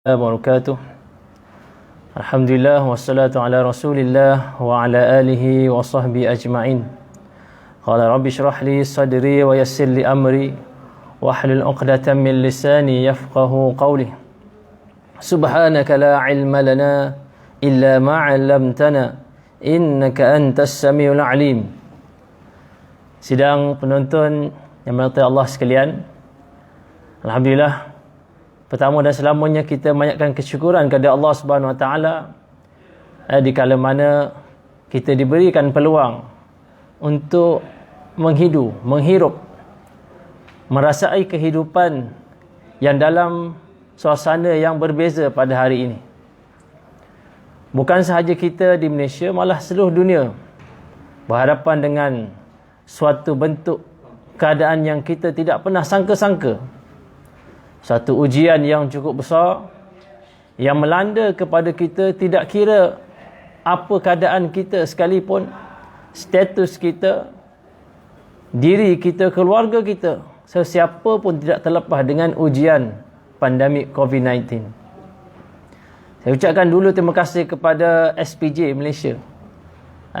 wabarakatuh. Alhamdulillah wassalatu ala Rasulillah wa ala alihi wa sahbihi ajma'in. Qala rabbi shrah li sadri wa yassir li amri wahlul 'uqdatam min lisani yafqahu qawli. Subhanaka la ilma lana illa ma 'allamtana innaka antas samiul 'alim. Sidang penonton yang dirahmati Allah sekalian, alhamdulillah, pertama dan selamanya kita banyakkan kesyukuran kepada Allah Subhanahu Wa Taala di kala mana kita diberikan peluang untuk menghirup, merasai kehidupan yang dalam suasana yang berbeza pada hari ini. Bukan sahaja kita di Malaysia, malah seluruh dunia berhadapan dengan suatu bentuk keadaan yang kita tidak pernah sangka-sangka. Satu ujian yang cukup besar yang melanda kepada kita, tidak kira apa keadaan kita sekalipun, status kita, diri kita, keluarga kita, sesiapa pun tidak terlepas dengan ujian pandemik COVID-19. Saya ucapkan dulu terima kasih kepada SPJ Malaysia,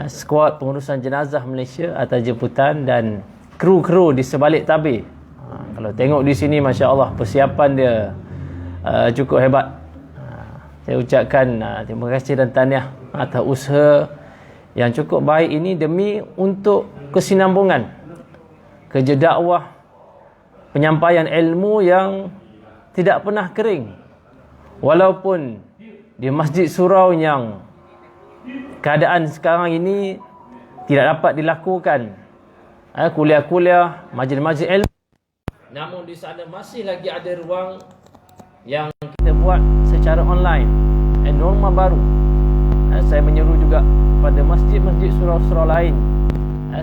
skuad pengurusan jenazah Malaysia atas jemputan dan kru-kru di sebalik tabir. Kalau tengok di sini, Masya Allah, persiapan dia cukup hebat. Saya ucapkan terima kasih dan tahniah atas usaha yang cukup baik ini demi untuk kesinambungan kerja dakwah, penyampaian ilmu yang tidak pernah kering. Walaupun di Masjid Surau yang keadaan sekarang ini tidak dapat dilakukan kuliah-kuliah, majlis-majlis ilmu, namun di sana masih lagi ada ruang yang kita buat secara online. Norma baru. Saya menyeru juga kepada masjid-masjid surau-surau lain,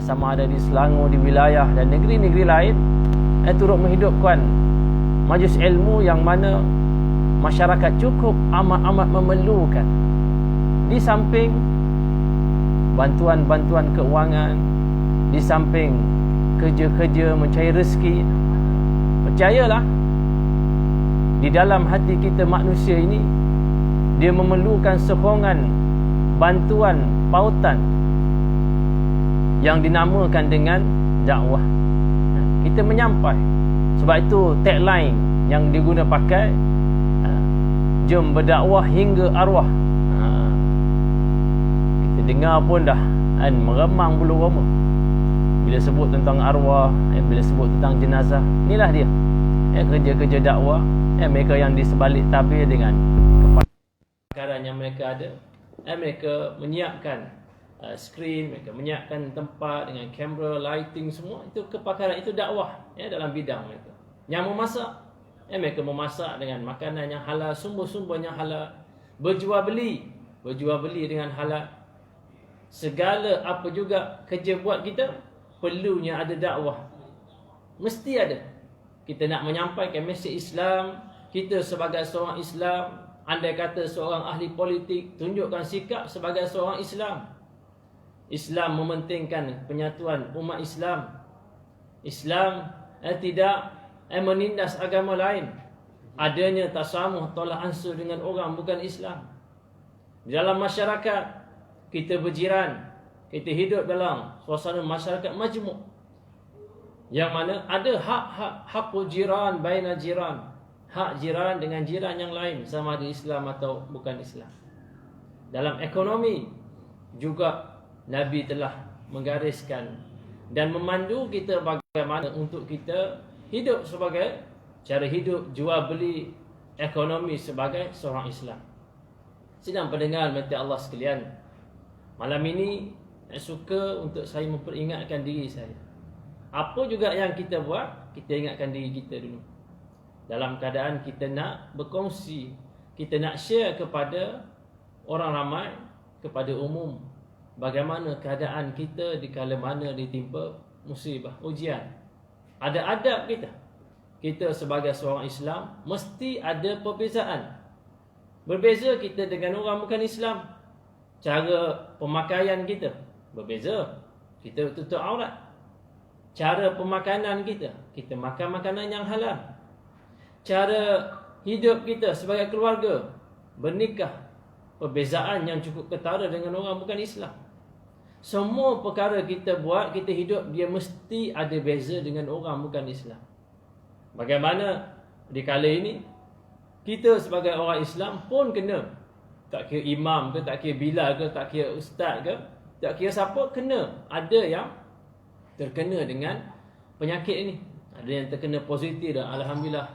sama ada di Selangor, di wilayah dan negeri-negeri lain, turut menghidupkan majlis ilmu yang mana masyarakat cukup amat-amat memerlukan. Di samping bantuan-bantuan keuangan, di samping kerja-kerja mencari rezeki, percayalah, di dalam hati kita manusia ini, dia memerlukan sokongan, bantuan, pautan yang dinamakan dengan dakwah. Kita menyampai. Sebab itu tagline yang diguna pakai, jom berdakwah hingga arwah. Kita dengar pun dah meremang bulu roma bila sebut tentang arwah, bila sebut tentang jenazah. Inilah dia, kerja-kerja dakwah, mereka yang di sebalik tabir dengan kepakaran yang mereka ada. Mereka menyiapkan skrin, mereka menyiapkan tempat dengan kamera, lighting, semua itu kepakaran, itu dakwah dalam bidang mereka. Yang memasak, mereka memasak dengan makanan yang halal, sumber-sumber yang halal, berjual beli dengan halal. Segala apa juga kerja buat kita, perlunya ada dakwah. Mesti ada. Kita nak menyampaikan mesej Islam, kita sebagai seorang Islam, andai kata seorang ahli politik, tunjukkan sikap sebagai seorang Islam. Islam mementingkan penyatuan umat Islam. Islam tidak menindas agama lain. Adanya tasamuh, tolak ansur dengan orang bukan Islam. Di dalam masyarakat, kita berjiran, kita hidup dalam suasana masyarakat majmuk, yang mana ada hakul jiran baina jiran, hak jiran dengan jiran yang lain, sama ada Islam atau bukan Islam. Dalam ekonomi juga Nabi telah menggariskan dan memandu kita bagaimana untuk kita hidup sebagai cara hidup jual beli ekonomi sebagai seorang Islam. Sidang pendengar mati Allah sekalian, malam ini saya suka untuk saya memperingatkan diri saya. Apa juga yang kita buat, kita ingatkan diri kita dulu. Dalam keadaan kita nak berkongsi, kita nak share kepada orang ramai, kepada umum, bagaimana keadaan kita di kala mana ditimpa musibah, ujian. Ada adab kita. Kita sebagai seorang Islam mesti ada perbezaan. Berbeza kita dengan orang bukan Islam. Cara pemakaian kita berbeza. Kita tutup aurat. Cara pemakanan kita, kita makan makanan yang halal. Cara hidup kita sebagai keluarga, bernikah, perbezaan yang cukup ketara dengan orang bukan Islam. Semua perkara kita buat, kita hidup, dia mesti ada beza dengan orang bukan Islam. Bagaimana di kala ini, kita sebagai orang Islam pun kena, tak kira imam ke, tak kira bilal ke, tak kira ustaz ke, tak kira siapa, kena. Ada yang terkena dengan penyakit ini. Ada yang terkena positif dan Alhamdulillah.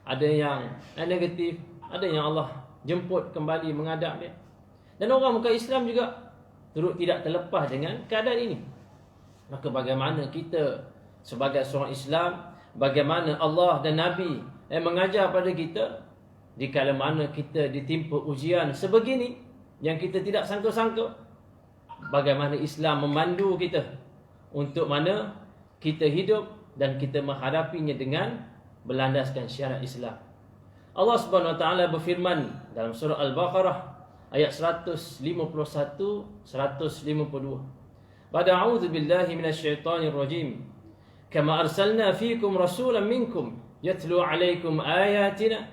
Ada yang negatif. Ada yang Allah jemput kembali menghadap dia. Dan orang bukan Islam juga turut tidak terlepas dengan keadaan ini. Maka bagaimana kita sebagai seorang Islam, bagaimana Allah dan Nabi mengajar pada kita, di kala mana kita ditimpa ujian sebegini yang kita tidak sangka-sangka, bagaimana Islam memandu kita untuk mana kita hidup dan kita menghadapinya dengan berlandaskan syariat Islam. Allah Subhanahu wa taala berfirman dalam surah Al-Baqarah ayat 151 152. Ba'da a'udzu billahi minasyaitonir rajim. Kama arsalna fiikum rasulan minkum yatlu 'alaikum ayatina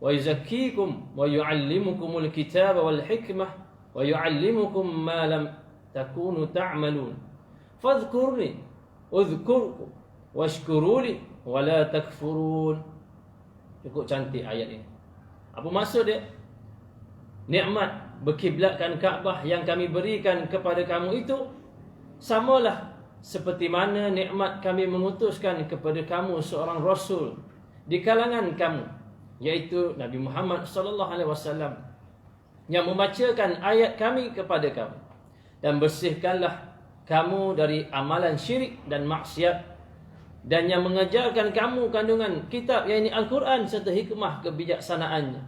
wa yuzakkikum wa yu'allimukumul kitaba wal hikmah wa yu'allimukum ma lam takunu ta'malun. Fadhkurni udhkurkum washkuruli wa la takfurun. Cukup cantik ayat ini. Apa maksud dia? Nikmat berkiblatkan Kaabah yang kami berikan kepada kamu itu samalah seperti mana nikmat kami mengutuskan kepada kamu seorang rasul di kalangan kamu, yaitu Nabi Muhammad sallallahu alaihi wasallam, yang membacakan ayat kami kepada kamu dan bersihkanlah kamu dari amalan syirik dan maksiat, dan yang mengajarkan kamu kandungan kitab, yakni Al-Quran serta hikmah kebijaksanaannya,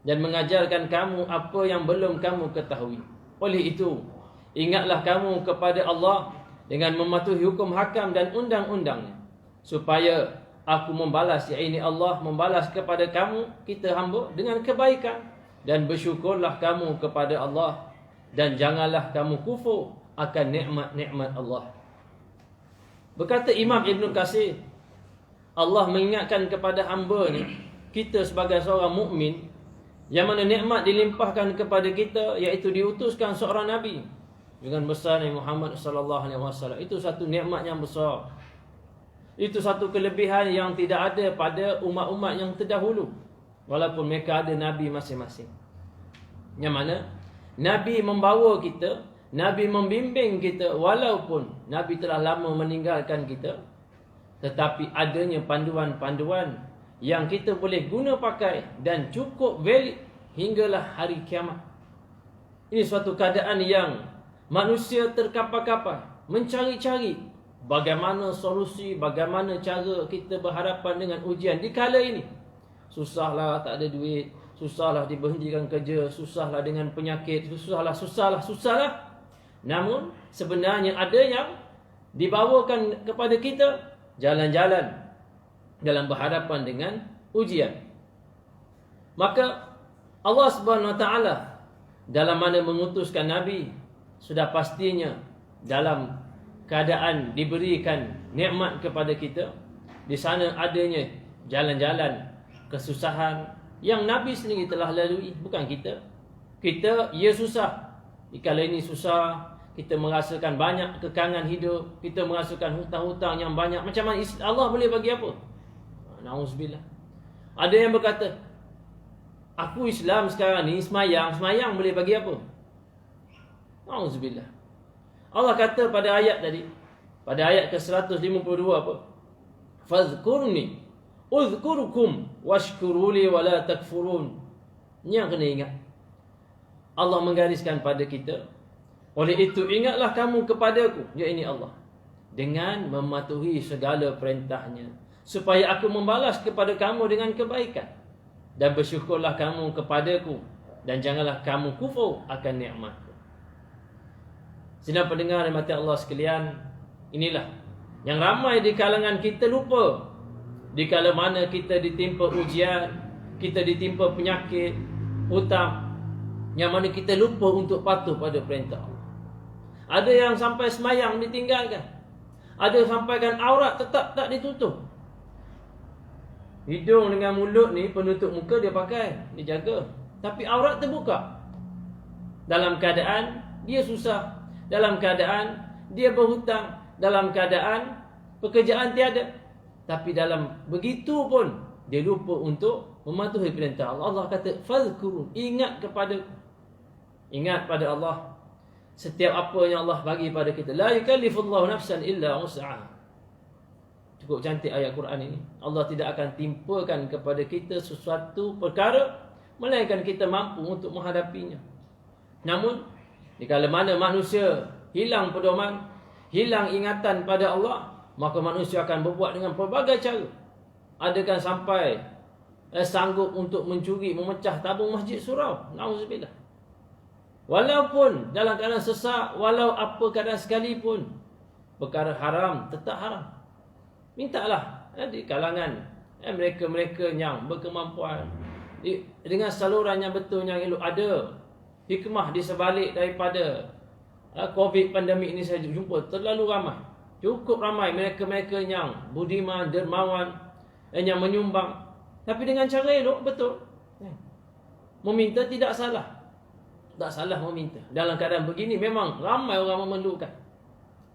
dan mengajarkan kamu apa yang belum kamu ketahui. Oleh itu, ingatlah kamu kepada Allah dengan mematuhi hukum hakam dan undang-undangnya, supaya aku membalas, yakni Allah membalas kepada kamu, kita hamba, dengan kebaikan, dan bersyukurlah kamu kepada Allah, dan janganlah kamu kufur akan nikmat-nikmat Allah. Berkata Imam Ibn Katsir, Allah mengingatkan kepada hamba ni, kita sebagai seorang mukmin, yang mana nikmat dilimpahkan kepada kita, iaitu diutuskan seorang Nabi dengan besar Nabi Muhammad sallallahu alaihi wasallam. Itu satu nikmat yang besar. Itu satu kelebihan yang tidak ada pada umat-umat yang terdahulu, walaupun mereka ada Nabi masing-masing. Yang mana Nabi membawa kita, Nabi membimbing kita, walaupun Nabi telah lama meninggalkan kita, tetapi adanya panduan-panduan yang kita boleh guna pakai dan cukup valid hinggalah hari kiamat. Ini suatu keadaan yang manusia terkapar-kapar mencari-cari bagaimana solusi, bagaimana cara kita berhadapan dengan ujian di kala ini. Susahlah tak ada duit, susahlah diberhentikan kerja, susahlah dengan penyakit, susahlah. Namun sebenarnya ada yang dibawakan kepada kita jalan-jalan dalam berhadapan dengan ujian. Maka Allah Subhanahu wa taala dalam mana mengutuskan Nabi, sudah pastinya dalam keadaan diberikan nikmat kepada kita, di sana adanya jalan-jalan kesusahan yang Nabi sendiri telah lalui, bukan kita. Kita, susah. Di kala ini susah, kita merasakan banyak kekangan hidup, kita merasakan hutang-hutang yang banyak. Macam mana Allah boleh bagi apa? Na'udzubillah. Ada yang berkata, aku Islam sekarang ni semayang boleh bagi apa? Na'udzubillah. Allah kata pada ayat tadi, pada ayat ke-152 apa? Fadhkurni udhkurukum washkuruli wa la takfurun. Ini yang kena ingat. Allah menggariskan pada kita, oleh itu ingatlah kamu kepadaku, yakni Allah, dengan mematuhi segala perintahnya, supaya aku membalas kepada kamu dengan kebaikan, dan bersyukurlah kamu kepadaku, dan janganlah kamu kufur akan nikmatku. Sidang pendengar dan mati Allah sekalian, inilah yang ramai di kalangan kita lupa. Di kala mana kita ditimpa ujian, kita ditimpa penyakit, hutang, yang mana kita lupa untuk patuh pada perintah Allah. Ada yang sampai semayang ditinggalkan, ada yang sampaikan aurat tetap tak ditutup. Hidung dengan mulut ni penutup muka dia pakai, dia jaga. Tapi aurat terbuka. Dalam keadaan dia susah, dalam keadaan dia berhutang, dalam keadaan pekerjaan tiada. Tapi dalam begitu pun dia lupa untuk mematuhi perintah Allah. Allah kata fazkurun, ingat pada Allah. Setiap apa yang Allah bagi pada kita, la yukallifullahu nafsan illa wus'aha. Cukup cantik ayat Quran ini. Allah tidak akan timpakan kepada kita sesuatu perkara melainkan kita mampu untuk menghadapinya. Namun dikala mana manusia hilang pedoman, hilang ingatan pada Allah, maka manusia akan berbuat dengan pelbagai cara. Adakan sampai sanggup untuk mencuri, memecah tabung masjid surau. Nauzubillah. Walaupun dalam keadaan sesak, walau apa keadaan sekalipun, perkara haram tetap haram. Mintalah di kalangan mereka-mereka yang berkemampuan, dengan saluran yang betul, yang elok. Ada hikmah di sebalik daripada COVID pandemik ini. Saya jumpa terlalu ramai, cukup ramai mereka-mereka yang budiman, dermawan, yang menyumbang. Tapi dengan cara elok, betul. Meminta tidak salah. Tak salah meminta. Dalam keadaan begini memang ramai orang memerlukan.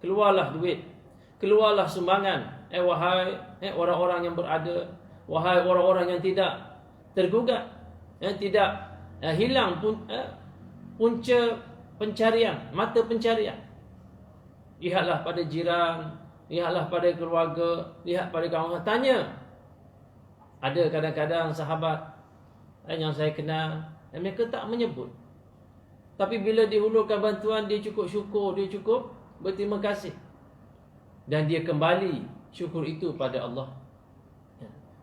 Keluarlah duit, keluarlah sumbangan. Wahai orang-orang yang berada, wahai orang-orang yang tidak tergugat, tidak hilang punca pencarian, mata pencarian. Lihatlah pada jiran, lihatlah pada keluarga, lihat pada kawan-kawan. Tanya. Ada kadang-kadang sahabat yang saya kenal, mereka tak menyebut. Tapi bila dihulurkan bantuan, dia cukup syukur, dia cukup berterima kasih. Dan dia kembali syukur itu pada Allah.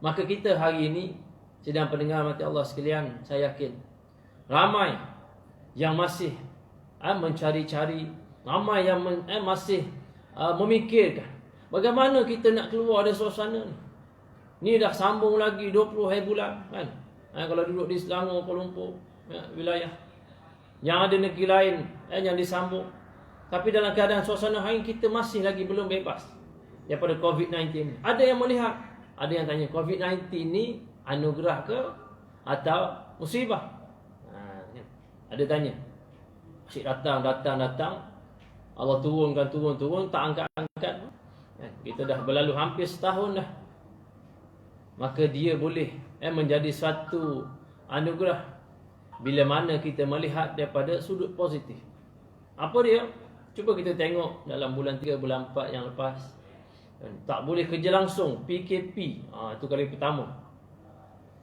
Maka kita hari ini, sedang pendengar mati Allah sekalian, saya yakin ramai yang masih mencari-cari, ramai yang masih memikirkan bagaimana kita nak keluar dari suasana ni. Ni dah sambung lagi 20 hari bulan kan. Kalau duduk di Selangor, Kuala Lumpur, wilayah yang ada negeri lain yang disambung. Tapi dalam keadaan suasana hari kita masih lagi belum bebas daripada COVID-19. Ada yang melihat, ada yang tanya, COVID-19 ni anugerah ke atau musibah? Ada tanya. Asyik datang. Allah turun, tak angkat-angkat. Kita dah berlalu hampir setahun dah. Maka dia boleh menjadi satu anugerah bila mana kita melihat daripada sudut positif. Apa dia? Cuba kita tengok dalam bulan 3, bulan 4 yang lepas. Tak boleh kerja langsung, PKP. Itu kali pertama.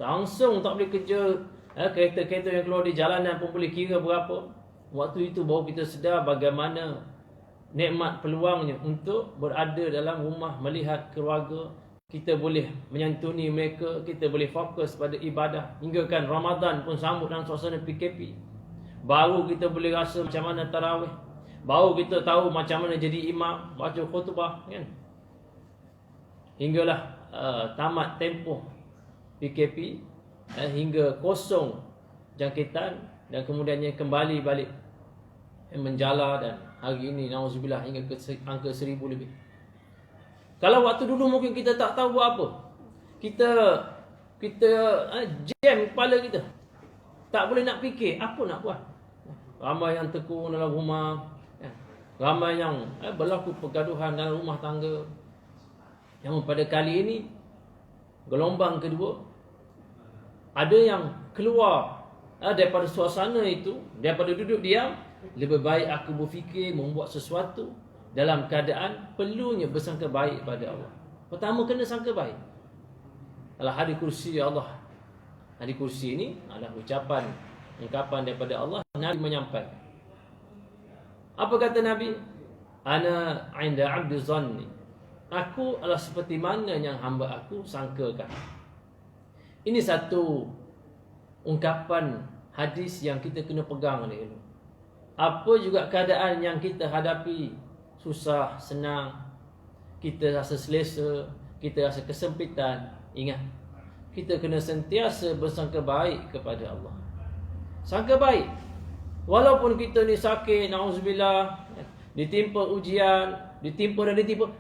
Langsung tak boleh kerja. Kereta-kereta yang keluar di jalanan pun boleh kira berapa. Waktu itu baru kita sedar bagaimana nikmat peluangnya untuk berada dalam rumah, melihat keluarga. Kita boleh menyantuni mereka, kita boleh fokus pada ibadah. Hingga kan Ramadan pun sambut dalam suasana PKP. Baru kita boleh rasa macam mana tarawih. Baru kita tahu macam mana jadi imam, baca khutbah kan. Hinggalah tamat tempoh PKP, hingga kosong jangkitan, dan kemudiannya kembali balik menjala, dan hari ini nauzubillah hingga ke angka 1000 lebih. Kalau waktu dulu mungkin kita tak tahu buat apa. Kita jam kepala kita. Tak boleh nak fikir apa nak buat. Ramai yang tekun dalam rumah, ramai yang berlaku pergaduhan dalam rumah tangga. Yang pada kali ini gelombang kedua, ada yang keluar daripada suasana itu, daripada duduk diam, lebih baik aku berfikir membuat sesuatu dalam keadaan perlunya bersangka baik pada Allah. Pertama kena sangka baik. Kalau hadis kursi Allah, hadis kursi ini adalah ungkapan daripada Allah. Nabi menyampaikan. Apa kata Nabi? Ana 'inda 'abdi zanni. Aku adalah seperti mana yang hamba aku sangkakan. Ini satu ungkapan hadis yang kita kena pegang ni. Apa juga keadaan yang kita hadapi, susah, senang, kita rasa selesa, kita rasa kesempitan, ingat, kita kena sentiasa bersangka baik kepada Allah. Sangka baik. Walaupun kita ni sakit, na'udzubillah, ditimpa ujian, ditimpa,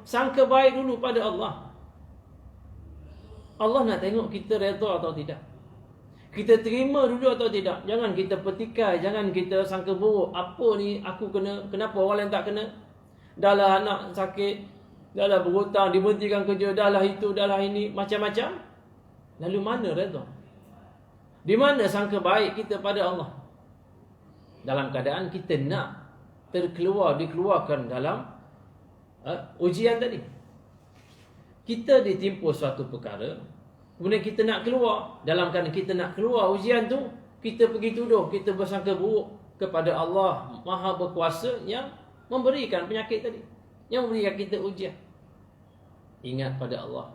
sangka baik dulu pada Allah. Allah nak tengok kita redha atau tidak. Kita terima dulu atau tidak. Jangan kita petikai, jangan kita sangka buruk. Apa ni aku kena, kenapa orang lain tak kena? Dah lah anak sakit, dah lah berhutang, diberhentikan kerja, dah lah itu, dah lah ini, macam-macam. Lalu mana redha? Di mana sangka baik kita pada Allah? Dalam keadaan kita nak dikeluarkan dalam ujian tadi. Kita ditimpa suatu perkara, kemudian kita nak keluar. Dalam keadaan kita nak keluar ujian tu, kita pergi tuduh, kita bersangka buruk kepada Allah Maha Berkuasa yang memberikan penyakit tadi, yang memberikan kita ujian. Ingat pada Allah.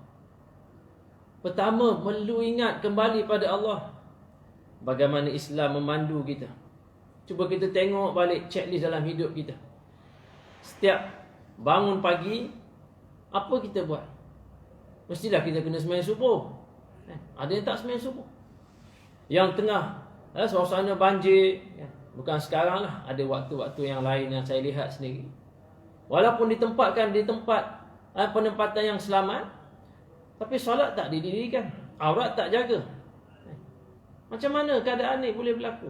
Pertama, perlu ingat kembali pada Allah. Bagaimana Islam memandu kita. Cuba kita tengok balik checklist dalam hidup kita. Setiap bangun pagi, apa kita buat? Mestilah kita kena sembahyang subuh. Ada yang tak sembahyang subuh. Yang tengah suasana banjir, bukan sekarang lah, ada waktu-waktu yang lain yang saya lihat sendiri. Walaupun ditempatkan di tempat penempatan yang selamat, tapi solat tak didirikan, aurat tak jaga. Macam mana keadaan ni boleh berlaku?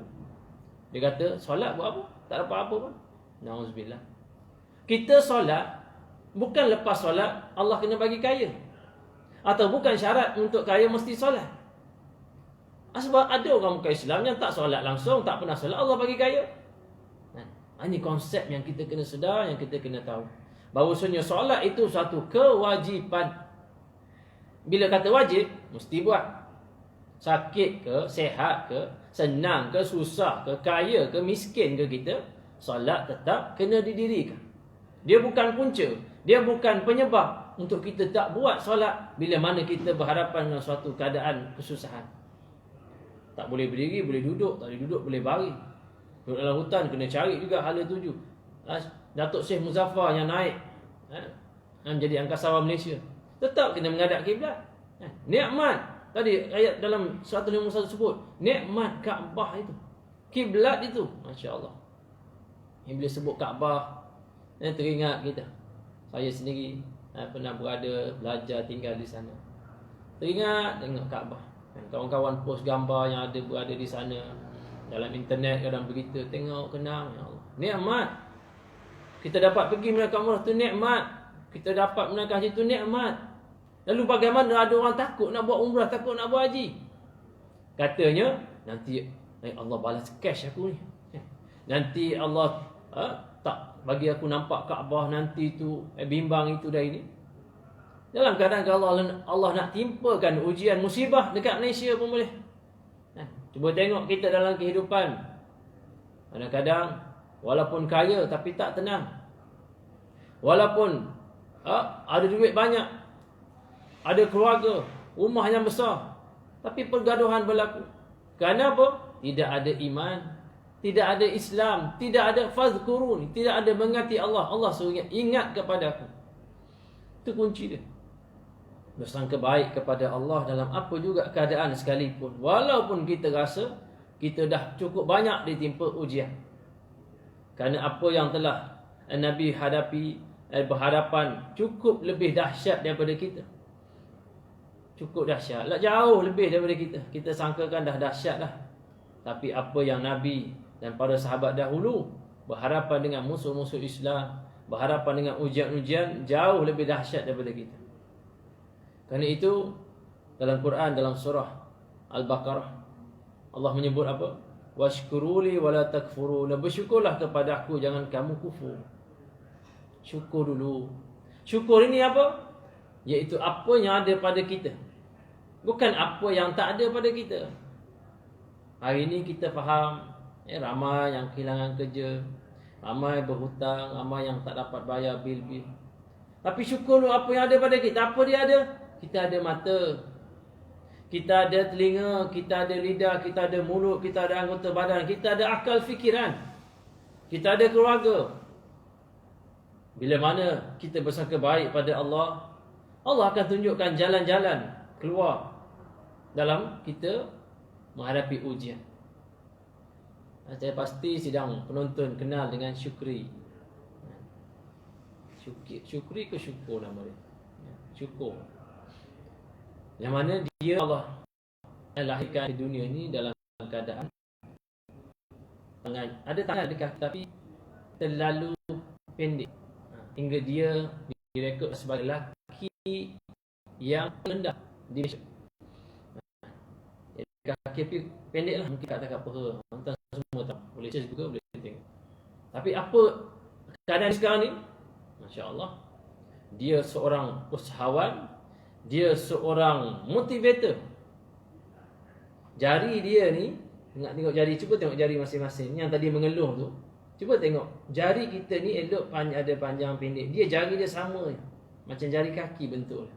Dia kata, solat buat apa? Tak dapat apa pun. Na'udzubillah. Kita solat, bukan lepas solat Allah kena bagi kaya. Atau bukan syarat untuk kaya mesti solat. Sebab ada orang bukan Islam yang tak solat langsung, tak pernah solat, Allah bagi kaya. Ini konsep yang kita kena sedar, yang kita kena tahu. Bahawasanya solat itu satu kewajipan. Bila kata wajib, mesti buat. Sakit ke, sehat ke, senang ke, susah ke, kaya ke, miskin ke kita, solat tetap kena didirikan. Dia bukan punca, dia bukan penyebab untuk kita tak buat solat bila mana kita berhadapan dengan suatu keadaan kesusahan. Tak boleh berdiri, boleh duduk, tak boleh duduk, boleh baring. Duduk dalam hutan, kena cari juga hala tuju. Datuk Syekh Muzaffar yang naik menjadi angkasawan Malaysia, tetap kena menghadap kiblat. Nikmat, tadi ayat dalam 151 sebut, nikmat Kaabah itu, kiblat itu, Masya Allah. Yang bila sebut Kaabah, teringat kita. Saya sendiri pernah berada, belajar, tinggal di sana. Teringat tengok Kaabah. Kawan-kawan post gambar yang ada berada di sana, dalam internet, dalam berita, tengok, kenang, ya Allah. Nikmat. Kita dapat pergi menunaikan umrah tu nikmat. Kita dapat menunaikan haji tu nikmat. Lalu bagaimana ada orang takut nak buat umrah, takut nak buat haji? Katanya, nanti Allah balas cash aku ni. Nanti Allah tak bagi aku nampak Kaabah nanti tu, bimbang itu dah ini. Dalam keadaan kalau Allah nak timpakan ujian musibah dekat Malaysia pun boleh. Cuba tengok kita dalam kehidupan. Kadang-kadang walaupun kaya tapi tak tenang. Walaupun ada duit banyak, ada keluarga, rumah yang besar, tapi pergaduhan berlaku. Kerana apa? Tidak ada iman, tidak ada Islam, tidak ada fazkurun, tidak ada mengingati Allah. Allah suruh ingat kepada aku. Itu kunci dia. Bersangka baik kepada Allah dalam apa juga keadaan sekalipun. Walaupun kita rasa kita dah cukup banyak ditimpa ujian. Kerana apa yang telah Nabi hadapi, berhadapan cukup lebih dahsyat daripada kita. Cukup dahsyat. Jauh lebih daripada kita. Kita sangkakan dah dahsyat dah. Tapi apa yang Nabi dan para sahabat dahulu berhadapan dengan musuh-musuh Islam, berhadapan dengan ujian-ujian jauh lebih dahsyat daripada kita. Kerana itu dalam Quran, dalam surah Al-Baqarah, Allah menyebut apa? Washkuruli wala takfurun. Bersyukurlah kepada aku, jangan kamu kufur. Syukur dulu. Syukur ini apa? Iaitu apa yang ada pada kita, bukan apa yang tak ada pada kita. Hari ini kita faham, ramai yang kehilangan kerja, ramai berhutang, ramai yang tak dapat bayar bil-bil. Tapi syukur apa yang ada pada kita. Apa dia ada? Kita ada mata, kita ada telinga, kita ada lidah, kita ada mulut, kita ada anggota badan, kita ada akal fikiran, kita ada keluarga. Bila mana kita bersangka baik pada Allah, Allah akan tunjukkan jalan-jalan keluar dalam kita menghadapi ujian. Saya pasti sidang penonton kenal dengan syukri. Syukri ke syukur nama dia? Syukur. Yang mana dia Allah lahirkan di dunia ni dalam keadaan tangan, ada tangan ada kaki tapi terlalu pendek, hingga dia direkod sebagai lelaki yang rendah di Malaysia. Kaki pendek lah, mungkin kat takat peha. Hantar semua tahu, boleh search juga, boleh tengok. Tapi apa keadaan sekarang ni? Masya Allah, dia seorang usahawan, dia seorang motivator. Jari dia ni, tengok jari, cuba tengok jari masing-masing. Yang tadi mengeluh tu, cuba tengok jari kita ni elok ada panjang pendek. Dia jari dia sama je, macam jari kaki bentuk.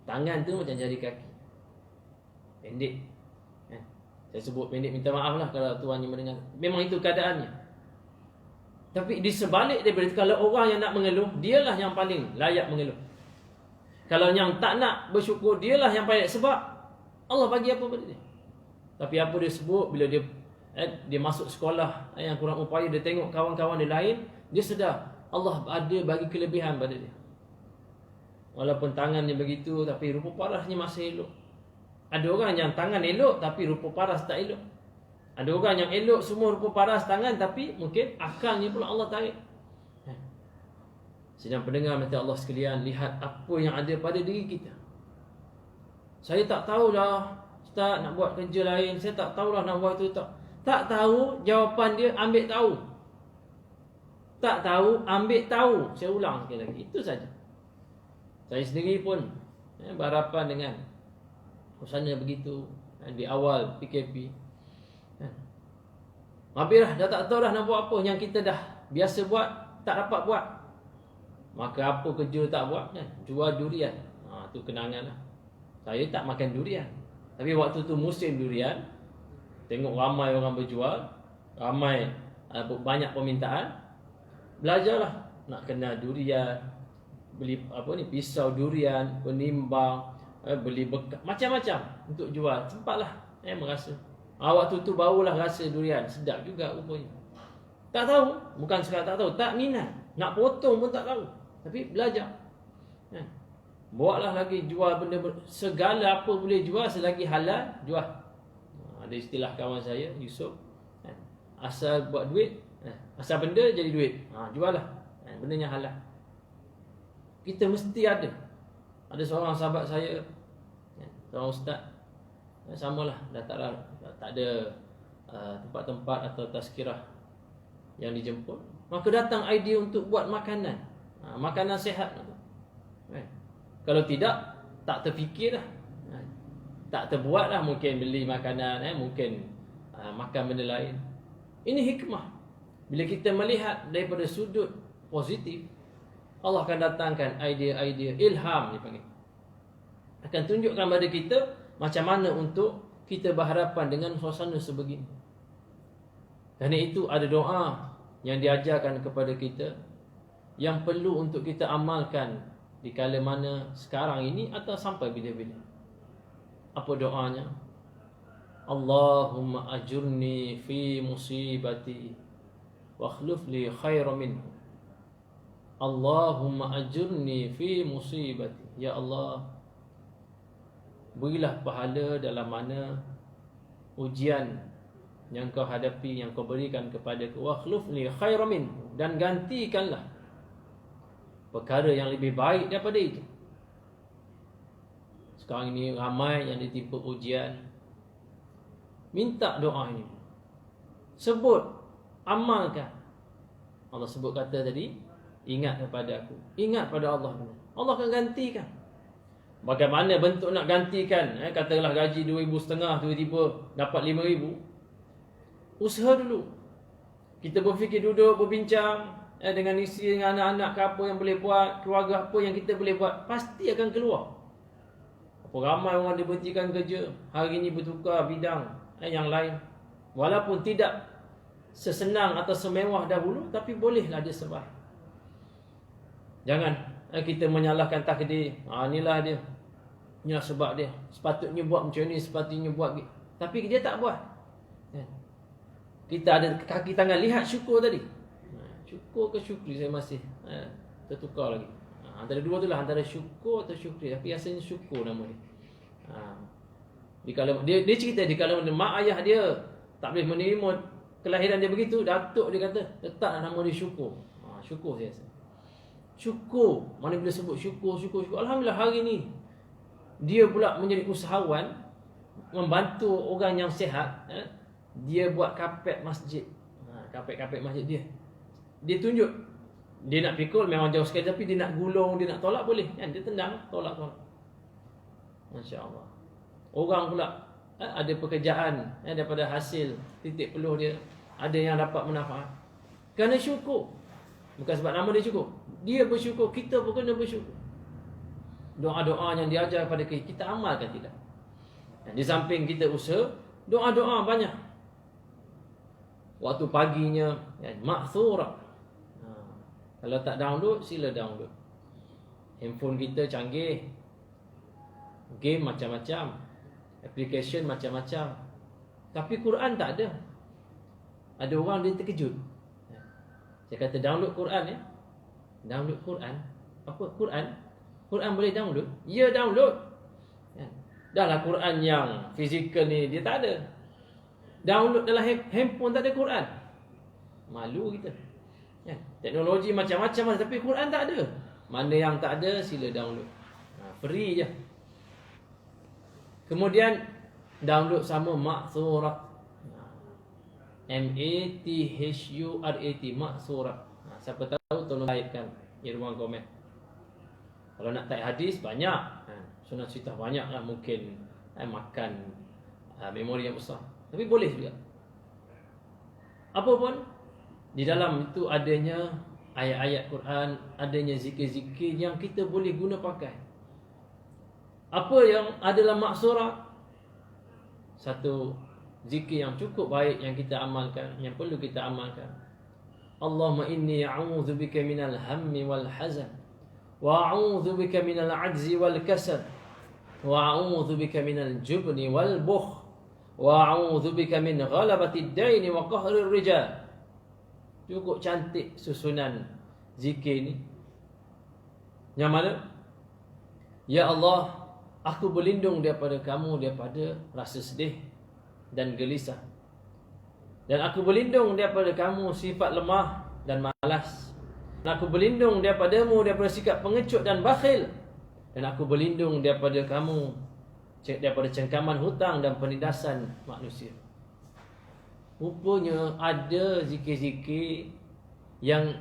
Tangan tu macam jari kaki, pendek. Saya sebut pendek, minta maaf lah kalau tuannya mendengar. Memang itu keadaannya. Tapi di sebalik daripada itu, kalau orang yang nak mengeluh, dialah yang paling layak mengeluh. Kalau yang tak nak bersyukur, dialah yang paling. Sebab Allah bagi apa pada dia. Tapi apa dia sebut, bila dia masuk sekolah yang kurang upaya, dia tengok kawan-kawan dia lain, dia sedar Allah ada bagi kelebihan pada dia. Walaupun tangannya begitu, tapi rupa parasnya masih elok. Ada orang yang tangan elok tapi rupa paras tak elok. Ada orang yang elok semua rupa paras tangan, tapi mungkin akalnya pula Allah tarik. Sedang pendengar minta Allah sekalian, lihat apa yang ada pada diri kita. Saya tak tahulah Ustaz nak buat kerja lain, saya tak tahulah nak buat itu. Tak tahu, jawapan dia ambil tahu. Tak tahu, ambil tahu. Saya ulang sekali lagi, itu saja. Saya sendiri pun berhadapan dengan suasana begitu di awal PKP. Habislah, dah tak tahu dah nak buat apa. Yang kita dah biasa buat, tak dapat buat. Maka apa kerja tak buat kan? Jual durian. Tu kenangan lah. Saya tak makan durian, tapi waktu tu musim durian, tengok ramai orang berjual, ramai banyak permintaan. Belajarlah nak kenal durian, beli pisau durian, penimbang, beli bekas, macam-macam untuk jual. Sempatlah merasa. Waktu tu barulah rasa durian sedap juga rupanya. Tak tahu, bukan sekadar tak tahu, tak minat. Nak potong pun tak tahu. Tapi belajar. Buatlah lagi, jual benda segala apa boleh jual selagi halal, jual. Ada istilah kawan saya, Yusof, asal buat duit, asal benda jadi duit, jual lah. Bendanya halal. Kita mesti ada. Ada seorang sahabat saya, seorang ustaz, samalah, dah tak ada tempat-tempat atau tazkirah yang dijemput. Maka datang idea untuk buat makanan, makanan sihat. Kalau tidak, tak terfikir dah, tak terbuat dah. Mungkin beli makanan, mungkin makan benda lain. Ini hikmah. Bila kita melihat daripada sudut positif, Allah akan datangkan idea-idea, ilham dipanggil, akan tunjukkan pada kita macam mana untuk kita berhadapan dengan suasana sebegini. Kerana itu ada doa yang diajarkan kepada kita, yang perlu untuk kita amalkan di kala mana sekarang ini atau sampai bila-bila. Apa doanya? Allahumma ajurni fi musibati wa akhlif li khairan minhu. Allahumma ajurni fi musibati. Ya Allah, berilah pahala dalam mana ujian yang kau hadapi, yang kau berikan kepadaku. Wa akhlif li khairan minhu, dan gantikanlah perkara yang lebih baik daripada itu. Sekarang ini ramai yang ditimpa ujian. Minta doa ini, sebut, amalkan. Allah sebut kata tadi, ingat kepada aku, ingat pada Allah. Allah akan gantikan. Bagaimana bentuk nak gantikan? Katakanlah gaji 2,500, tiba-tiba dapat 5,000. Usaha dulu. Kita berfikir, duduk berbincang dengan isteri, dengan anak-anak ke apa yang boleh buat, keluarga apa yang kita boleh buat, pasti akan keluar. Apa ramai orang diberhentikan kerja, hari ini bertukar bidang yang lain. Walaupun tidak sesenang atau semewah dahulu, tapi bolehlah dia survive. Jangan kita menyalahkan takdir. Inilah dia, inilah sebab dia, sepatutnya buat macam ni, sepatutnya buat, tapi dia tak buat. Kita ada kaki tangan, lihat syukur tadi. Syukur ke syukri, saya masih tertukar lagi. Antara dua tu lah, antara syukur atau syukri. Tapi rasanya syukur nama dia. Ha. Dia cerita di kala mak ayah dia tak boleh menerima kelahiran dia begitu, datuk dia kata letak nama dia Syukur. Syukur saya rasa. Syukur. Mana bila sebut syukur. Alhamdulillah hari ni dia pula menjadi usahawan, membantu orang yang sihat. Dia buat kapet masjid. Kapet masjid dia. Dia tunjuk. Dia nak pikul memang jauh sekali, tapi dia nak gulung, dia nak tolak boleh. Kan? Dia tendang, tolak. Masya Allah. Orang pula ada pekerjaan daripada hasil titik peluh dia. Ada yang dapat manfaat. Kerana syukur. Bukan sebab nama dia syukur. Dia bersyukur, kita pun kena bersyukur. Doa-doa yang diajar kepada kita amalkan tidak. Dan di samping kita usaha, doa-doa banyak. Waktu paginya ma'thurah. Kalau tak download, sila download. Handphone kita canggih. Game macam-macam. Application macam-macam. Tapi Quran tak ada. Ada orang dia terkejut. Saya kata download Quran ya. Download Quran. Apa Quran? Quran boleh download? Ya, download. Dah lah Quran yang fizikal ni dia tak ada. Download dalam handphone tak ada Quran. Malu kita. Teknologi macam-macam tapi Quran tak ada. Mana yang tak ada sila download. Free je. Kemudian download sama Ma'thurat. M-A-T-H-U-R-A-T Ma'thurat. Siapa tahu tolong typekan di ruang komen. Kalau nak type hadis banyak. Sunnah cerita banyak lah mungkin makan memori yang besar. Tapi boleh juga. Apa pun di dalam itu adanya ayat-ayat Quran, adanya zikir-zikir yang kita boleh guna pakai. Apa yang adalah maksurah? Satu zikir yang cukup baik yang kita amalkan, yang perlu kita amalkan. Allahumma inni a'udzubika minal hammi wal hazan wa a'udzubika minal ajzi wal kasal wa a'udzubika minal jubni wal bukh wa a'udzubika min ghalabati ad-daini wa qahri ar-rijal. Cukup cantik susunan zikir ni. Yang mana? Ya Allah, aku berlindung daripada kamu, daripada rasa sedih dan gelisah. Dan aku berlindung daripada kamu sifat lemah dan malas. Dan aku berlindung daripadamu daripada sikap pengecut dan bakhil. Dan aku berlindung daripada kamu daripada cengkaman hutang dan penindasan manusia. Rupanya ada zikir-zikir yang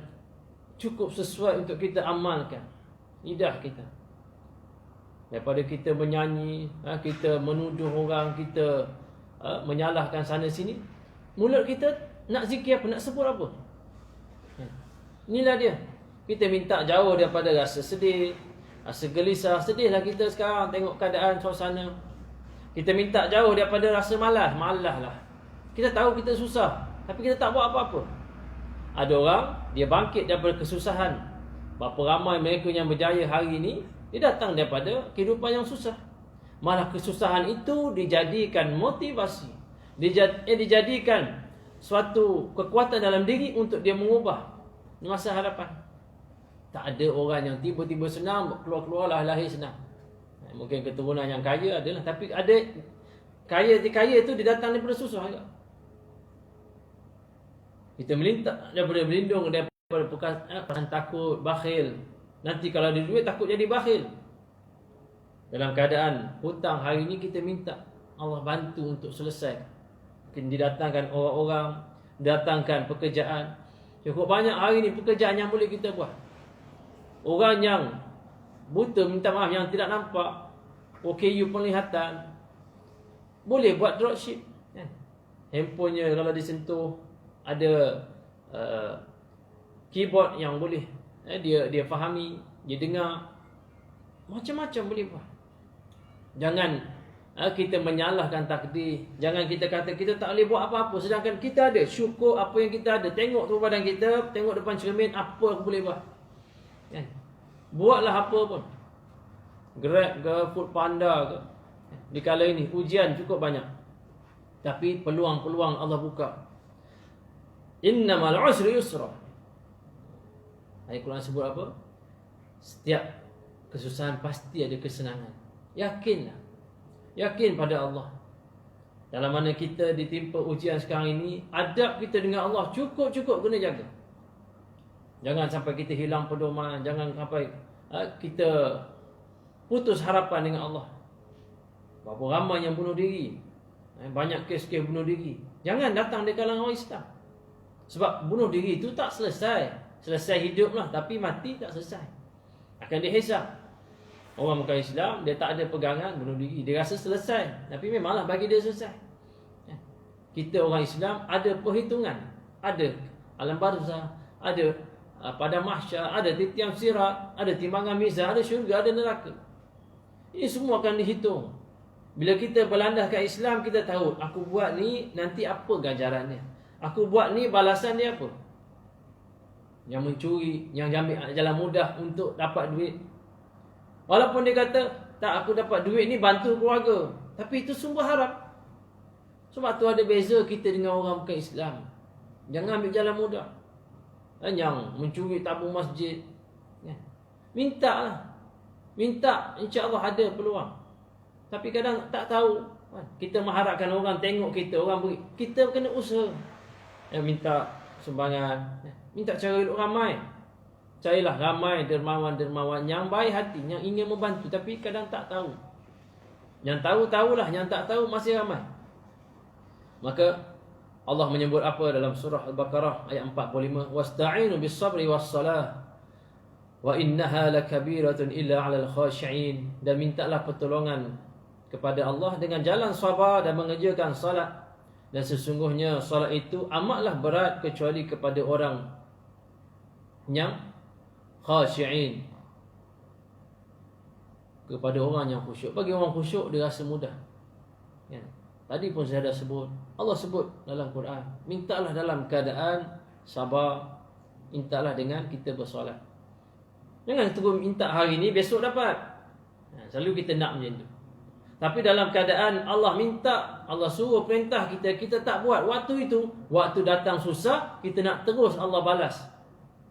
cukup sesuai untuk kita amalkan. Lidah kita. Daripada kita menyanyi, kita menuduh orang, kita menyalahkan sana sini, mulut kita nak zikir apa, nak sebut apa. Inilah dia. Kita minta jauh daripada rasa sedih, rasa gelisah. Sedihlah kita sekarang tengok keadaan suasana. Kita minta jauh daripada rasa malas. Malas lah. Kita tahu kita susah, tapi kita tak buat apa-apa. Ada orang, dia bangkit daripada kesusahan. Berapa ramai mereka yang berjaya hari ini, dia datang daripada kehidupan yang susah. Malah kesusahan itu dijadikan motivasi. Dijadikan suatu kekuatan dalam diri untuk dia mengubah masa hadapan. Tak ada orang yang tiba-tiba senang, keluar-keluar lahir senang. Mungkin keturunan yang kaya adalah, tapi ada kaya itu dia datang daripada susah juga. Kita melintak daripada berlindung daripada perasaan takut, bakhil. Nanti kalau ada duit takut jadi bakhil. Dalam keadaan hutang hari ini kita minta Allah bantu untuk selesai. Mungkin didatangkan orang-orang, datangkan pekerjaan. Cukup banyak hari ini pekerjaan yang boleh kita buat. Orang yang buta, minta maaf, yang tidak nampak, OKU penglihatan, boleh buat dropship. Handphonenya kalau disentuh ada keyboard yang boleh dia fahami, dia dengar. Macam-macam boleh buat. Jangan kita menyalahkan takdir. Jangan kita kata kita tak boleh buat apa-apa, sedangkan kita ada. Syukur apa yang kita ada. Tengok tu badan kita, tengok depan cermin, apa aku boleh buat. Buatlah apa pun. Grab ke, Food Panda ke. Di kala ini ujian cukup banyak, tapi peluang-peluang Allah buka. Innamal usri yusra. Ayat Quran sebut apa? Setiap kesusahan pasti ada kesenangan. Yakinlah. Yakin pada Allah. Dalam mana kita ditimpa ujian sekarang ini, adab kita dengan Allah cukup-cukup kena jaga. Jangan sampai kita hilang pedoman, jangan sampai kita putus harapan dengan Allah. Berapa ramai yang bunuh diri, banyak kes-kes bunuh diri. Jangan datang di kalangan orang Islam. Sebab bunuh diri itu tak selesai. Selesai hidup lah, tapi mati tak selesai. Akan dihisap. Orang bukan Islam, dia tak ada pegangan bunuh diri. Dia rasa selesai, tapi memanglah bagi dia selesai. Kita orang Islam ada perhitungan. Ada alam barzah, ada pada mahsyar, ada di tiang sirat, ada timbangan mizan, ada syurga, ada neraka. Ini semua akan dihitung. Bila kita berlandaskan Islam, kita tahu aku buat ni nanti apa ganjarannya. Aku buat ni balasan dia apa. Yang mencuri, yang ambil jalan mudah untuk dapat duit. Walaupun dia kata, tak, aku dapat duit ni bantu keluarga. Tapi itu sumber harap. Sebab tu ada beza kita dengan orang bukan Islam. Jangan ambil jalan mudah. Yang mencuri tabung masjid. Minta lah. Minta, insya-Allah ada peluang. Tapi kadang tak tahu. Kita mengharapkan orang tengok kita, orang beri. Kita kena usaha. Minta sumbangan. Minta cara elok ramai. Carilah ramai dermawan-dermawan yang baik hati, yang ingin membantu. Tapi kadang tak tahu. Yang tahu, tahulah. Yang tak tahu, masih ramai. Maka Allah menyebut apa dalam surah Al-Baqarah ayat 45, wasta'inu bis-sabri was-salah wa innaha lakabiratun illa 'alal khashi'in, dan mintalah pertolongan kepada Allah dengan jalan sabar dan mengerjakan salat, dan sesungguhnya salat itu amatlah berat kecuali kepada orang yang khashi'in, kepada orang yang khusyuk. Bagi orang khusyuk dia rasa mudah. Tadi pun saya dah sebut, Allah sebut dalam Quran, mintalah dalam keadaan sabar, mintalah dengan kita bersolat. Jangan terus minta hari ni besok dapat. Selalu kita nak macam tu. Tapi dalam keadaan Allah minta, Allah suruh perintah kita, kita tak buat. Waktu itu, waktu datang susah, kita nak terus Allah balas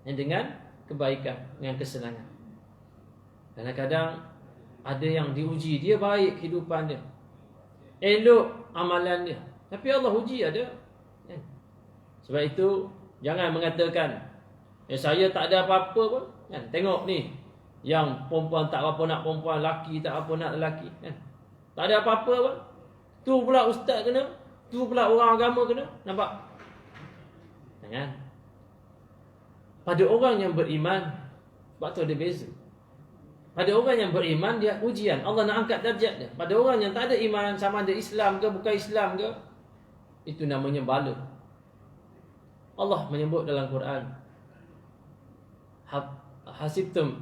dengan kebaikan, dengan kesenangan. Kadang-kadang ada yang diuji, dia baik kehidupan dia, elok amalan dia, tapi Allah uji ada. Sebab itu jangan mengatakan saya tak ada apa-apa pun. Tengok ni, yang perempuan tak apa nak perempuan, laki tak apa nak lelaki. Tak ada apa-apa pun. Tu pula ustaz kena, tu pula orang agama kena. Nampak? Jangan. Pada orang yang beriman, sebab tu ada beza. Pada orang yang beriman, dia ujian. Allah nak angkat darjat dia. Pada orang yang tak ada iman, sama ada Islam ke bukan Islam ke, itu namanya bala. Allah menyebut dalam Quran, hasibtum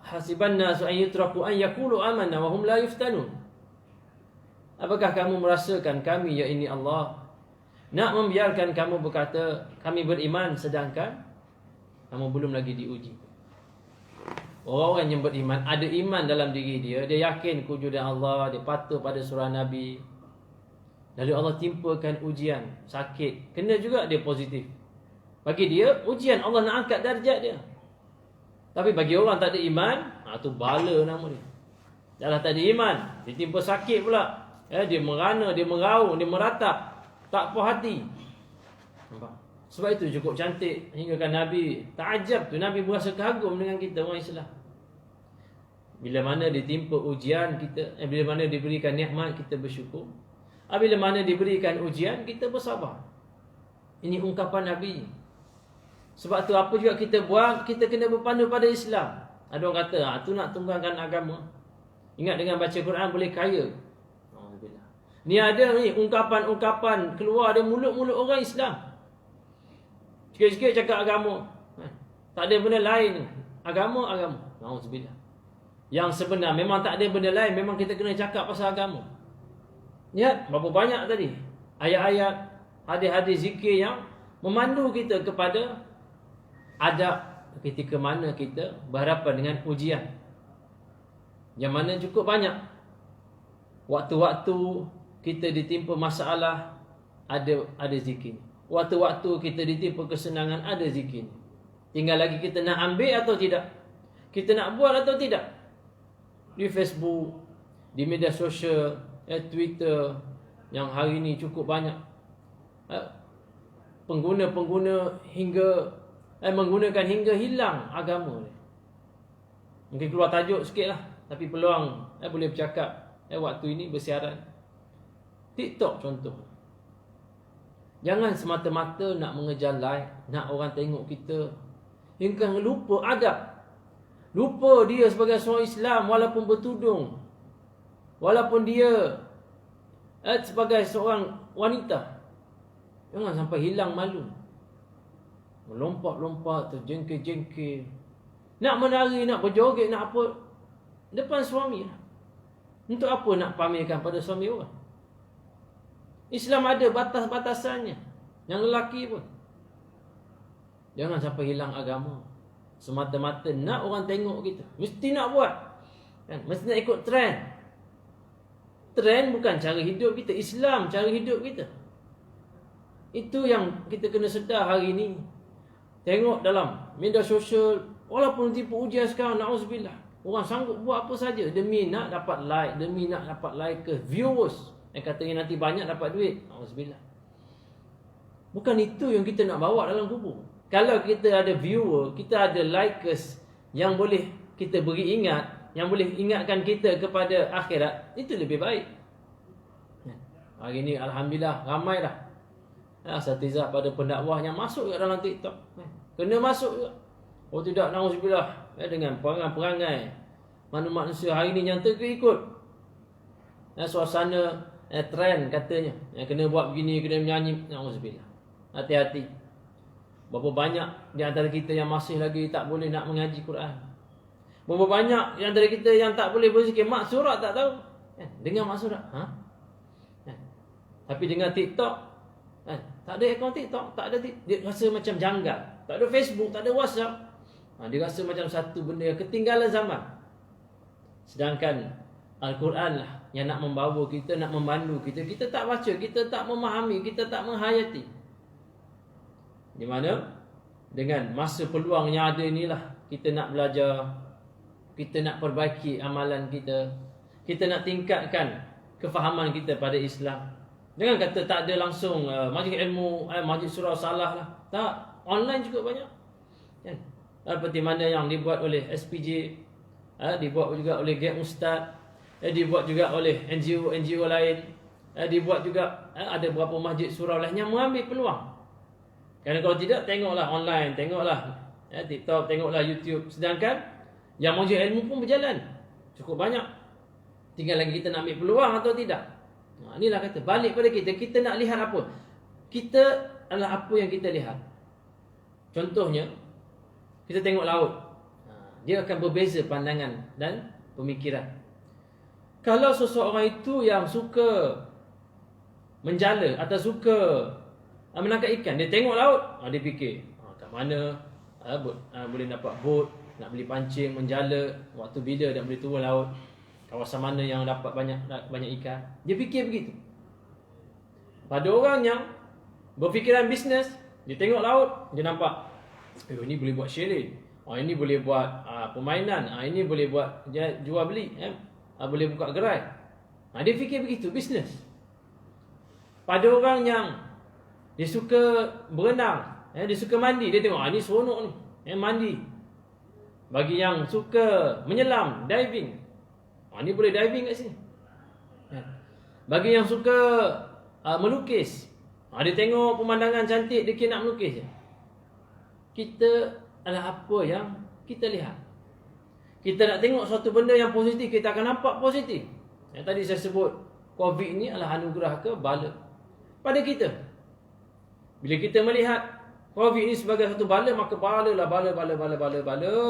hasiban nasu an yutraku an yaqulu amanna wa hum la yuftanun. Apakah kamu merasakan kami, yakni Allah, nak membiarkan kamu berkata kami beriman sedangkan kamu belum lagi diuji? Orang-orang yang beriman, ada iman dalam diri dia, dia yakin kewujudan Allah, dia patuh pada surah Nabi. Lalu Allah timpakan ujian, sakit, kena juga dia positif. Bagi dia ujian, Allah nak angkat darjat dia. Tapi bagi orang tak ada iman, tu bala nama dia. Dah tak ada iman, ditimpa sakit pula. Dia merana, dia meraung, dia meratap, tak puas hati. Nampak? Sebab itu cukup cantik hingga kan Nabi ta'ajab tu, Nabi berasa kagum dengan kita orang Islam. Bila mana ditimpa ujian kita, bila mana diberikan nikmat kita bersyukur. Bila mana diberikan ujian kita bersabar. Ini ungkapan Nabi. Sebab tu apa juga kita buat, kita kena berpandu pada Islam. Ada orang kata, tu nak tunggangan agama. Ingat dengan baca Quran boleh kaya. Ni ada ni ungkapan-ungkapan keluar dari mulut-mulut orang Islam. Sikit-sikit cakap agama. Tak ada benda lain. Agama. Alhamdulillah. Yang sebenar memang tak ada benda lain, memang kita kena cakap pasal agama. Lihat berapa banyak tadi ayat-ayat, hadis-hadis zikir yang memandu kita kepada adab ketika mana kita berhadapan dengan ujian. Yang mana cukup banyak waktu-waktu kita ditimpa masalah, ada zikir. Waktu-waktu kita ditimpa kesenangan, ada zikir. Tinggal lagi kita nak ambil atau tidak, kita nak buat atau tidak. Di Facebook, di media sosial, Twitter yang hari ini cukup banyak pengguna-pengguna hingga menggunakan hingga hilang agama ni. Mungkin keluar tajuk sikit lah, tapi peluang boleh bercakap waktu ini bersiaran. TikTok contoh. Jangan semata-mata nak mengejar like, nak orang tengok kita, hingga lupa adab. Lupa dia sebagai seorang Islam walaupun bertudung, walaupun dia sebagai seorang wanita. Jangan sampai hilang malu. Melompat-lompat, terjengkil-jengkil, nak menari, nak berjoget, nak apa depan suami lah. Untuk apa nak pamerkan pada suami orang? Islam ada batas-batasannya. Yang lelaki pun jangan sampai hilang agama semata-mata nak orang tengok kita. Mesti nak buat kan? Mesti nak ikut trend. Trend bukan cara hidup kita. Islam cara hidup kita. Itu yang kita kena sedar hari ini. Tengok dalam media sosial, walaupun tipu ujian sekarang, na'udzubillah, orang sanggup buat apa saja demi nak dapat like, demi nak dapat likers, viewers. Katanya nanti banyak dapat duit. Na'udzubillah. Bukan itu yang kita nak bawa dalam kubur. Kalau kita ada viewer, kita ada likers yang boleh kita beri ingat, yang boleh ingatkan kita kepada akhirat, itu lebih baik. Hari ini Alhamdulillah ramai dah asatizah pada pendakwah yang masuk ke dalam TikTok. Kena masuk juga. Oh tidak, na'udzubillah, dengan perangai-perangai manusia hari ini yang terikut suasana trend katanya. Kena buat begini, kena menyanyi. Na'udzubillah. Hati-hati. Berapa banyak di antara kita yang masih lagi tak boleh nak mengaji Quran. Berapa banyak di antara kita yang tak boleh berzikir. Mak surat tak tahu. Dengar mak surat. Tapi dengan TikTok, tak ada akaun TikTok, tak ada, dia rasa macam janggal. Tak ada Facebook, tak ada WhatsApp. Dia rasa macam satu benda yang ketinggalan zaman. Sedangkan Al-Quran lah yang nak membawa kita, nak memandu kita. Kita tak baca, kita tak memahami, kita tak menghayati. Di mana dengan masa peluang yang ada inilah kita nak belajar, kita nak perbaiki amalan kita, kita nak tingkatkan kefahaman kita pada Islam. Jangan kata tak ada langsung majlis ilmu, majlis surah salah lah. Tak, online juga banyak. Kan? Seperti mana yang dibuat oleh SPJ, dibuat juga oleh Gap Ustaz, dibuat juga oleh NGO lain, dibuat juga ada beberapa masjid surau lain yang mengambil peluang. Kerana kalau tidak, tengoklah online, tengoklah TikTok, tengoklah YouTube. Sedangkan yang majlis ilmu pun berjalan cukup banyak. Tinggal lagi kita nak ambil peluang atau tidak. Inilah kata, balik pada kita. Kita nak lihat apa? Kita adalah apa yang kita lihat. Contohnya, kita tengok laut. Dia akan berbeza pandangan dan pemikiran. Kalau seseorang itu yang suka menjala atau suka menangkap ikan, dia tengok laut, dia fikir kat mana boleh dapat bot, nak beli pancing, menjala, waktu bila nak boleh turun laut, kawasan mana yang dapat banyak ikan. Dia fikir begitu. Pada orang yang berfikiran bisnes, dia tengok laut, dia nampak ini boleh buat sharing, ini boleh buat permainan, ini boleh buat jual beli, boleh buka gerai. Dia fikir begitu, bisnes. Pada orang yang dia suka berenang, dia suka mandi, dia tengok ni seronok ni, mandi. Bagi yang suka menyelam, diving, ni boleh diving kat sini. Bagi yang suka melukis, dia tengok pemandangan cantik, dia nak melukis je. Kita adalah apa yang kita lihat. Kita nak tengok suatu benda yang positif, kita akan nampak positif. Yang tadi saya sebut, COVID ni adalah anugerah ke bala pada kita. Bila kita melihat COVID ni sebagai satu bala, maka bala,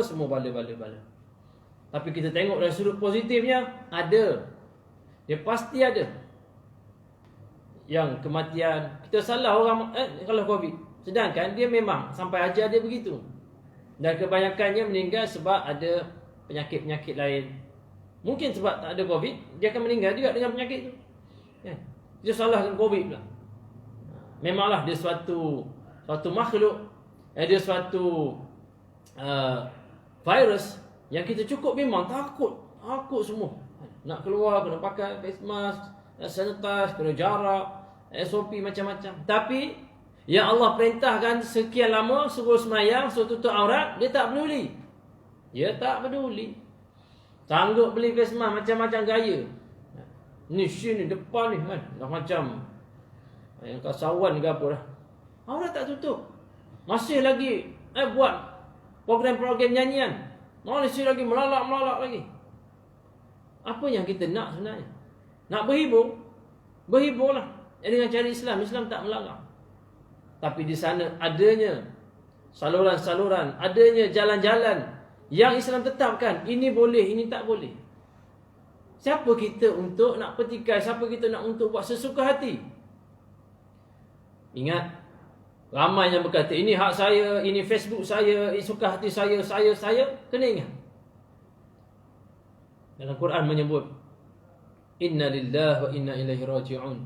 semua bala. Tapi kita tengok dari sudut positifnya, ada. Dia pasti ada. Yang kematian, kita salah orang kalau COVID. Sedangkan dia memang sampai ajar dia begitu. Dan kebanyakannya meninggal sebab ada penyakit-penyakit lain. Mungkin sebab tak ada COVID, dia akan meninggal juga dengan penyakit itu. Dia salahkan COVID pula. Memanglah dia suatu makhluk, dia suatu virus yang kita cukup memang takut semua. Nak keluar kena pakai face mask, sanitize, kena jarak, SOP macam-macam. Tapi yang Allah perintahkan sekian lama suruh semayang, suruh tutup aurat, dia tak peduli. Dia tak peduli. Sanggup beli face mask macam-macam gaya. Ni sini depan ni kan, dah macam yang kasawan ke apa dah. Aurat tak tutup. Masih lagi buat program-program nyanyian. Masih lagi melalak lagi. Apa yang kita nak sebenarnya? Nak berhibur? Berhiburlah dengan cara Islam. Islam tak melarang. Tapi di sana adanya saluran-saluran, adanya jalan-jalan yang Islam tetapkan. Ini boleh, ini tak boleh. Siapa kita untuk nak petikai? Siapa kita nak untuk buat sesuka hati? Ingat, ramai yang berkata, ini hak saya, ini Facebook saya, ini suka hati saya. Kena ingat. Dalam Quran menyebut, Inna lillahi wa inna ilaihi raji'un.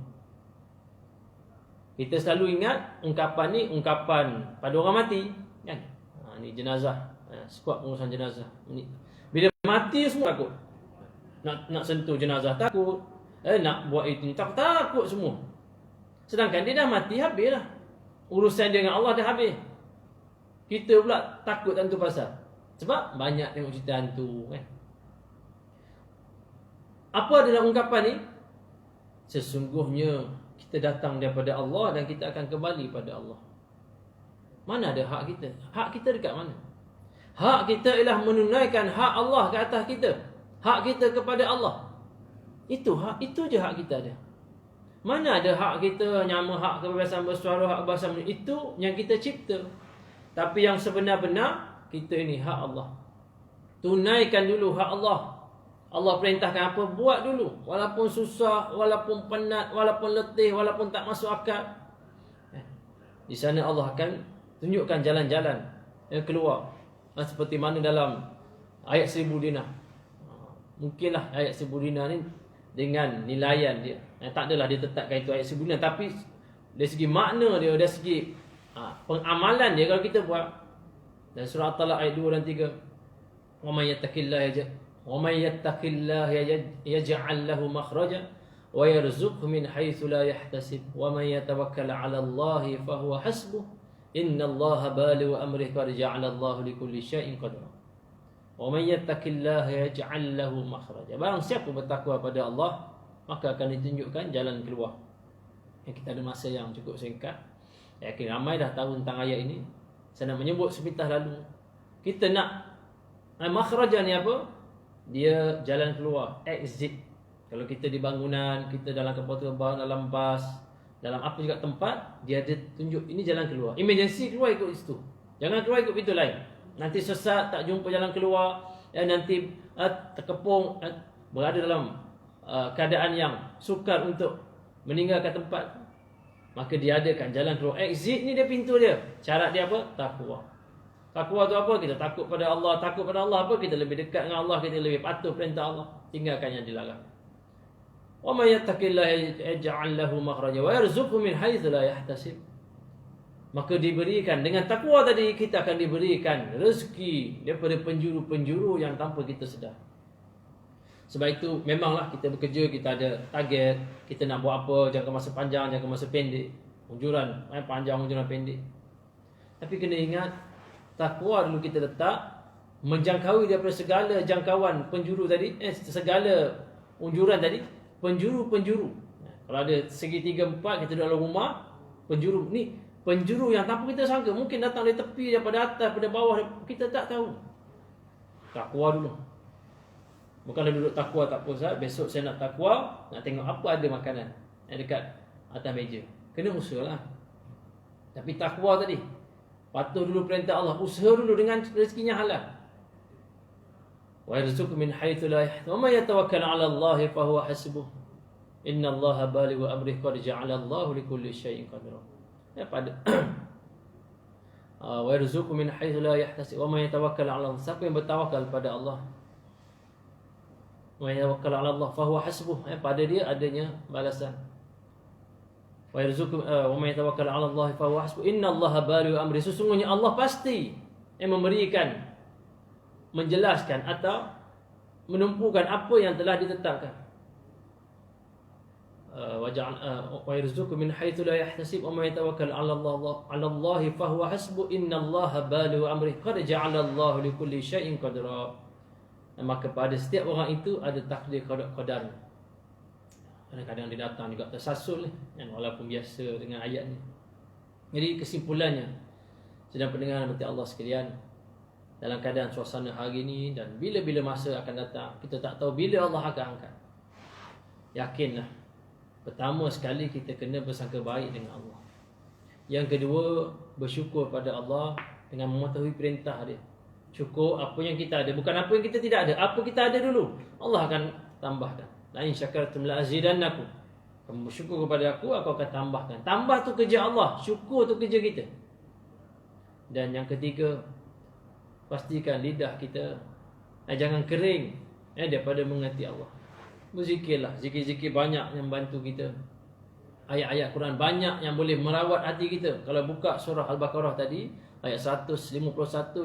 Kita selalu ingat ungkapan ni, ungkapan pada orang mati. Kan? Ni jenazah. Sekuat pengurusan jenazah. Bila mati semua takut. Nak sentuh jenazah takut. Nak buat itu takut semua. Sedangkan dia dah mati, habis lah. Urusan dia dengan Allah dah habis. Kita pula takut hantu pasal. Sebab banyak tengok cerita hantu kan. Apa dalam ungkapan ni? Sesungguhnya kita datang daripada Allah dan kita akan kembali pada Allah. Mana ada hak kita? Hak kita dekat mana? Hak kita ialah menunaikan hak Allah ke atas kita. Hak kita kepada Allah. Itu je hak kita ada. Mana ada hak kita nyama hak kebebasan bersuara, hak bahasa itu yang kita cipta. Tapi yang sebenar-benar kita ini hak Allah. Tunaikan dulu hak Allah. Allah perintahkan apa, buat dulu. Walaupun susah, walaupun penat, walaupun letih, walaupun tak masuk akal. Di sana Allah akan tunjukkan jalan-jalan yang keluar. Seperti mana dalam ayat 1000 dinar. Mungkinlah ayat 1000 dinar ni dengan nilaian dia. Tak adalah dia tetapkan itu ayat 1000 dinar. Tapi dari segi makna dia, dari segi pengamalan dia kalau kita buat. Dan surah At-Talaq ayat 2 dan 3. Wa may yattaqillaha yaj'al lahu makhraja wa yarzuqhu min haitsu la yahtasib wa may yatawakkal 'ala Allahi fa huwa hasbuh innallaha balighu amrihi qad ja'ala Allahu likulli syai'in qadra. Wa may yattaqillaha yaj'al lahu makhraja. Barang siapa bertakwa pada Allah, maka akan ditunjukkan jalan keluar. Kita ada masa yang cukup singkat. Yakin ramai dah tahu tentang ayat ini. Saya nak menyebut sepintas lalu. Kita nak makhraja ni apa? Dia jalan keluar, exit. Kalau kita di bangunan, kita dalam kapal terbang, dalam bas, dalam apa juga tempat, dia ada tunjuk ini jalan keluar. Emergency keluar ikut situ. Jangan keluar ikut pintu lain. Nanti sesat, tak jumpa jalan keluar, dan nanti terkepung, berada dalam keadaan yang sukar untuk meninggalkan tempat. Maka dia adakan jalan keluar. Exit ni dia pintu dia. Syarat dia apa? Takwa. Takwa tu apa? Kita takut pada Allah. Takut pada Allah apa? Kita lebih dekat dengan Allah. Kita lebih patuh perintah Allah. Tinggalkan yang dilarang. Wa may yattaqillaha yaj'al lahu makhraja wa yarzuqhu min haitsu la yahtasib. Maka diberikan dengan takwa tadi, kita akan diberikan rezeki daripada penjuru-penjuru yang tanpa kita sedar. Sebab itu memanglah kita bekerja, kita ada target, kita nak buat apa, jangka masa panjang, jangka masa pendek. Unjuran panjang, unjuran pendek. Tapi kena ingat, takwa dulu kita letak, menjangkaui daripada segala jangkauan penjuru tadi, segala unjuran tadi, penjuru-penjuru. Kalau ada segi 3, 4, kita duduk dalam rumah, penjuru ni, penjuru yang tanpa kita sangka, mungkin datang dari tepi, daripada atas, daripada bawah, kita tak tahu. Takwa dulu. Bukanlah duduk takwa tak puas, besok saya nak takwa, nak tengok apa ada makanan yang dekat atas meja. Kena usahalah. Tapi takwa tadi, patuh dulu perintah Allah, usaha dulu dengan rezekinya halal. Wa yarzuqhu min haitsu la yahtasib. Wa may yatawakkal 'ala Allah fa huwa hasbuh. Innallaha balighu amrihi qad ja'ala Allahu likulli syai'in qadra. Pada wa yarzuqhu min haitsu la yahtasib. Wa may yatawakkal 'ala Allah, siapa yang bertawakal pada Allah, wa yatawakkal 'ala Allah fa huwa hasbuh, pada dia adanya balasan. Wa yarzuqhu wa may yatawakkal 'ala Allah fa huwa hasbuh. Innallaha balighu amri, sesungguhnya Allah pasti yang memberikan, menjelaskan atau menumpukan apa yang telah ditetapkan. Wa yarzuqu min haitsu la yahtasib wa may yatawakkal 'ala Allah fa huwa hasbu innallaha balighu amri qad ja'ala Allah li kulli syai'in qadra. Maka pada setiap orang itu ada takdir qadar. Kadang-kadang dia datang juga tersasul kan, walaupun biasa dengan ayat ni. Jadi kesimpulannya, sedang pendengar mati Allah sekalian, dalam keadaan suasana hari ini dan bila-bila masa akan datang, kita tak tahu bila Allah akan angkat. Yakinlah, pertama sekali kita kena bersangka baik dengan Allah. Yang kedua, bersyukur pada Allah dengan mematuhi perintah dia. Syukur apa yang kita ada, bukan apa yang kita tidak ada. Apa kita ada dulu, Allah akan tambahkan. La in syakartum la azidannakum. Kamu bersyukur kepada aku akan tambahkan. Tambah tu kerja Allah, syukur tu kerja kita. Dan yang ketiga, pastikan lidah kita jangan kering daripada mengerti Allah. Berzikirlah, zikir-zikir banyak yang bantu kita. Ayat-ayat Quran banyak yang boleh merawat hati kita. Kalau buka surah Al-Baqarah tadi, ayat 151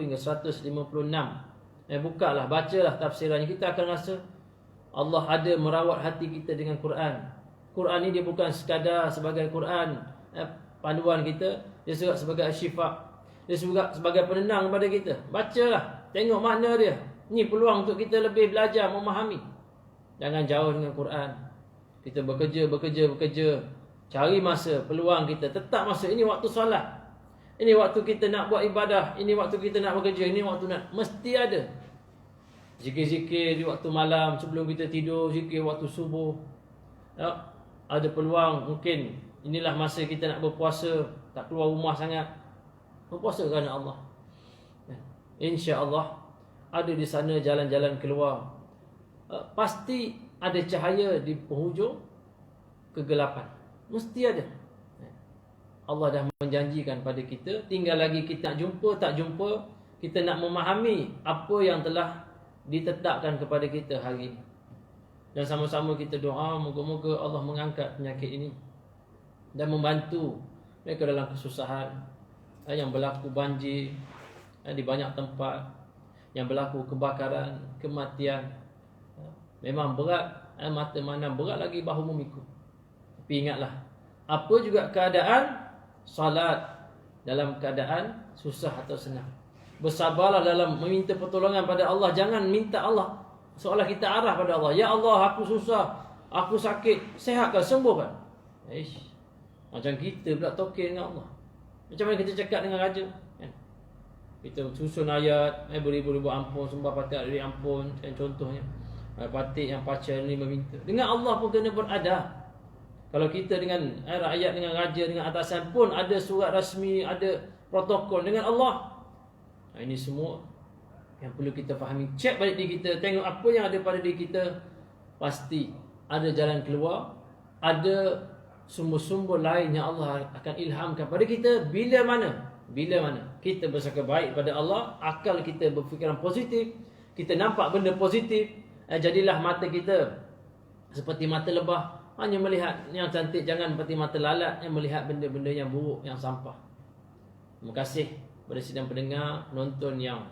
hingga 156. Bukalah, bacalah tafsirannya, kita akan rasa Allah ada merawat hati kita dengan Quran. Quran ni dia bukan sekadar sebagai Quran panduan kita, dia juga sebagai syifa. Dia juga sebagai penenang kepada kita. Bacalah, tengok makna dia. Ni peluang untuk kita lebih belajar, memahami. Jangan jauh dengan Quran. Kita bekerja. Cari masa, peluang kita. Tetap masa, ini waktu solat. Ini waktu kita nak buat ibadah. Ini waktu kita nak bekerja. Ini waktu nak, mesti ada. Zikir-zikir di waktu malam, sebelum kita tidur. Zikir waktu subuh. Ya, ada peluang, mungkin inilah masa kita nak berpuasa. Tak keluar rumah sangat. Berpuasa kerana Allah. InsyaAllah ada di sana jalan-jalan keluar. Pasti ada cahaya di penghujung kegelapan. Mesti ada. Allah dah menjanjikan pada kita. Tinggal lagi kita nak jumpa, tak jumpa. Kita nak memahami apa yang telah ditetapkan kepada kita hari ini. Dan sama-sama kita doa, moga-moga Allah mengangkat penyakit ini dan membantu mereka dalam kesusahan. Yang berlaku banjir di banyak tempat, yang berlaku kebakaran, kematian. Memang berat, mata mana berat lagi bahu memikul. Tapi ingatlah, apa juga keadaan, salat dalam keadaan susah atau senang. Bersabarlah dalam meminta pertolongan pada Allah. Jangan minta Allah seolah kita arah pada Allah. Ya Allah, aku susah, aku sakit, sehatkan, sembuhkan. Macam kita pula tokeh dengan Allah. Macam mana kita cakap dengan raja? Kita susun ayat, beribu-ribu ampun, sembah patik dari ampun, contohnya. Patik yang pacar ni meminta. Dengan Allah pun kena berada. Kalau kita dengan rakyat, dengan raja, dengan atasan pun ada surat rasmi, ada protokol. Dengan Allah, ini semua yang perlu kita fahami. Cek balik diri kita, tengok apa yang ada pada diri kita. Pasti ada jalan keluar, ada sumber-sumber lain yang Allah akan ilhamkan pada kita. Bila mana kita bersangka baik pada Allah, akal kita berfikiran positif, kita nampak benda positif, jadilah mata kita seperti mata lebah, hanya melihat yang cantik. Jangan seperti mata lalat yang melihat benda-benda yang buruk, yang sampah. Terima kasih kepada sidang pendengar, penonton yang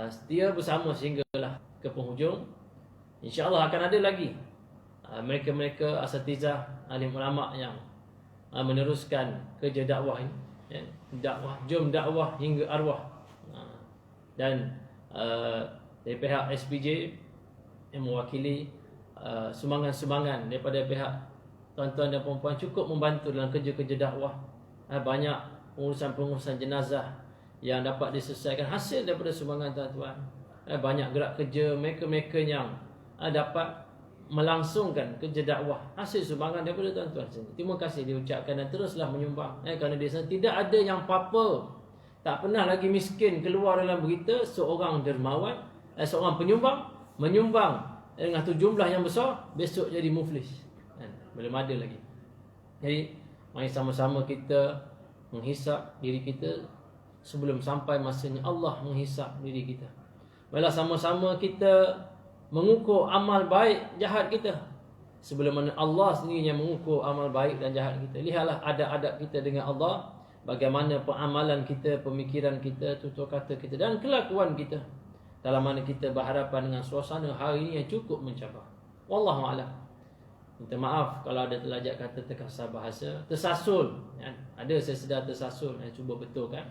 setia bersama sehinggalah ke penghujung. InsyaAllah akan ada lagi mereka-mereka asatizah, alim ulama yang meneruskan kerja dakwah ini. Jom dakwah hingga arwah. Dan dari pihak SPJ yang mewakili sumbangan-sumbangan daripada pihak tuan-tuan dan perempuan cukup membantu dalam kerja-kerja dakwah. Banyak pengurusan-pengurusan jenazah yang dapat diselesaikan hasil daripada sumbangan tuan-tuan. Banyak gerak kerja mereka-mereka yang dapat melangsungkan kerja dakwah hasil sumbangan daripada tuan-tuan sini. Terima kasih diucapkan dan teruslah menyumbang. Kerana di sana tidak ada yang apa-apa. Tak pernah lagi miskin keluar dalam berita seorang dermawan, seorang penyumbang menyumbang dengan tu jumlah yang besar, besok jadi muflis. Belum ada lagi. Jadi mari sama-sama kita menghisap diri kita sebelum sampai masanya Allah menghisap diri kita. Marilah sama-sama kita mengukur amal baik jahat kita sebelum mana Allah sendiri yang mengukur amal baik dan jahat kita. Lihatlah adab-adab kita dengan Allah, bagaimana peramalan kita, pemikiran kita, tutur kata kita dan kelakuan kita. dalam mana kita berhadapan dengan suasana hari ini yang cukup mencabar. Wallahu a'lam. Minta maaf kalau ada terlajak kata terkasar bahasa, tersasul kan? Ada saya sedar tersasul, saya cuba betulkan.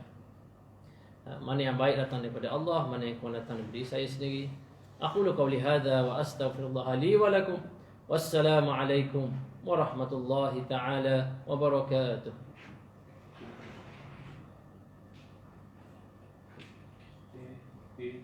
Mana yang baik datang daripada Allah, mana yang kurang datang daripada diri saya sendiri. Aqulu qawli hadza wa astaghfirullah li wa lakum. Wassalamu alaikum warahmatullahi taala wabarakatuh. P